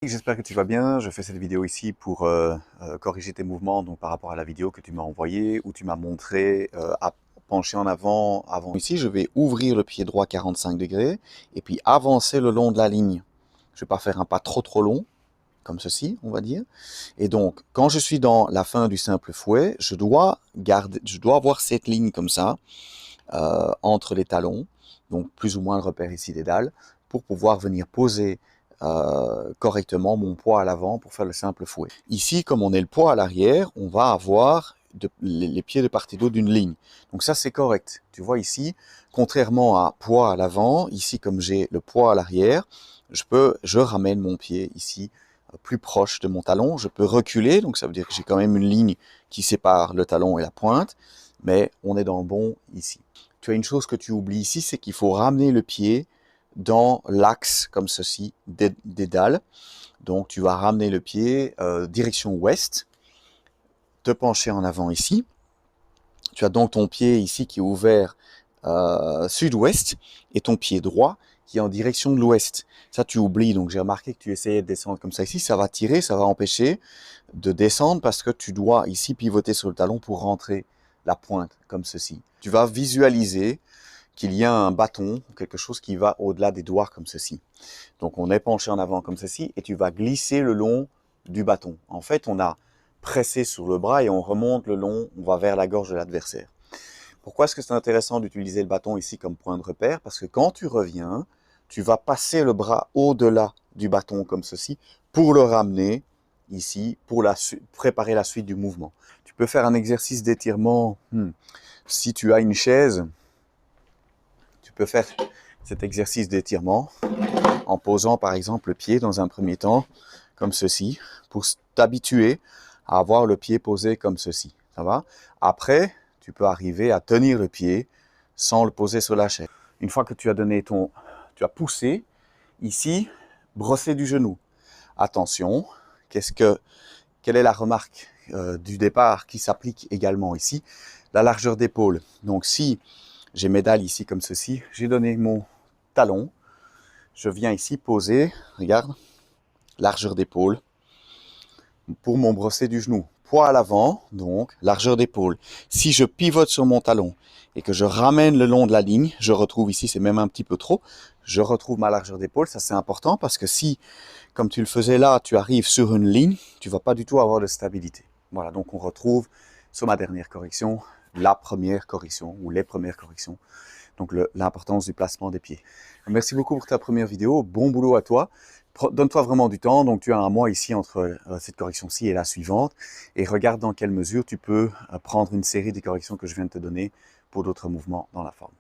J'espère que tu vas bien. Je fais cette vidéo ici pour corriger tes mouvements donc par rapport à la vidéo que tu m'as envoyée où tu m'as montré à pencher en avant. Ici, je vais ouvrir le pied droit 45 degrés et puis avancer le long de la ligne. Je ne vais pas faire un pas trop long, comme ceci, on va dire. Et donc, quand je suis dans la fin du simple fouet, je dois avoir cette ligne comme ça entre les talons, donc plus ou moins le repère ici des dalles, pour pouvoir venir poser correctement mon poids à l'avant pour faire le simple fouet. Ici, comme on est le poids à l'arrière, on va avoir les pieds de part et d'autre d'une ligne. Donc ça, c'est correct. Tu vois ici, contrairement à poids à l'avant, ici, comme j'ai le poids à l'arrière, je ramène mon pied ici plus proche de mon talon. Je peux reculer, donc ça veut dire que j'ai quand même une ligne qui sépare le talon et la pointe, mais on est dans le bon ici. Tu as une chose que tu oublies ici, c'est qu'il faut ramener le pied dans l'axe comme ceci des dalles. Donc tu vas ramener le pied direction ouest, te pencher en avant ici. Tu as donc ton pied ici qui est ouvert sud-ouest et ton pied droit qui est en direction de l'ouest. Ça tu oublies, donc j'ai remarqué que tu essayais de descendre comme ça ici, ça va tirer, ça va empêcher de descendre parce que tu dois ici pivoter sur le talon pour rentrer la pointe comme ceci. Tu vas visualiser qu'il y a un bâton, quelque chose qui va au-delà des doigts comme ceci. Donc on est penché en avant comme ceci et tu vas glisser le long du bâton. En fait, on a pressé sur le bras et on remonte le long, on va vers la gorge de l'adversaire. Pourquoi est-ce que c'est intéressant d'utiliser le bâton ici comme point de repère? Parce que quand tu reviens, tu vas passer le bras au-delà du bâton comme ceci pour le ramener ici, pour préparer la suite du mouvement. Tu peux faire un exercice d'étirement. Si tu as une chaise, tu peux faire cet exercice d'étirement en posant par exemple le pied dans un premier temps, comme ceci, pour t'habituer à avoir le pied posé comme ceci. Ça va? Après, tu peux arriver à tenir le pied sans le poser sur la chaise. Une fois que tu as poussé, ici, brosser du genou. Attention, quelle est la remarque du départ qui s'applique également ici? La largeur d'épaule. Donc si j'ai mes dalles ici comme ceci, j'ai donné mon talon, je viens ici poser, regarde, largeur d'épaule, pour mon brosser du genou. Poids à l'avant, donc largeur d'épaule. Si je pivote sur mon talon et que je ramène le long de la ligne, je retrouve ici, c'est même un petit peu trop, je retrouve ma largeur d'épaule. Ça c'est important parce que si, comme tu le faisais là, tu arrives sur une ligne, tu vas pas du tout avoir de stabilité. Voilà, donc on retrouve sur ma dernière correction, la première correction ou les premières corrections. Donc l'importance du placement des pieds. Merci beaucoup pour ta première vidéo. Bon boulot à toi. Donne-toi vraiment du temps. Donc tu as un mois ici entre cette correction-ci et la suivante. Et regarde dans quelle mesure tu peux prendre une série des corrections que je viens de te donner pour d'autres mouvements dans la forme.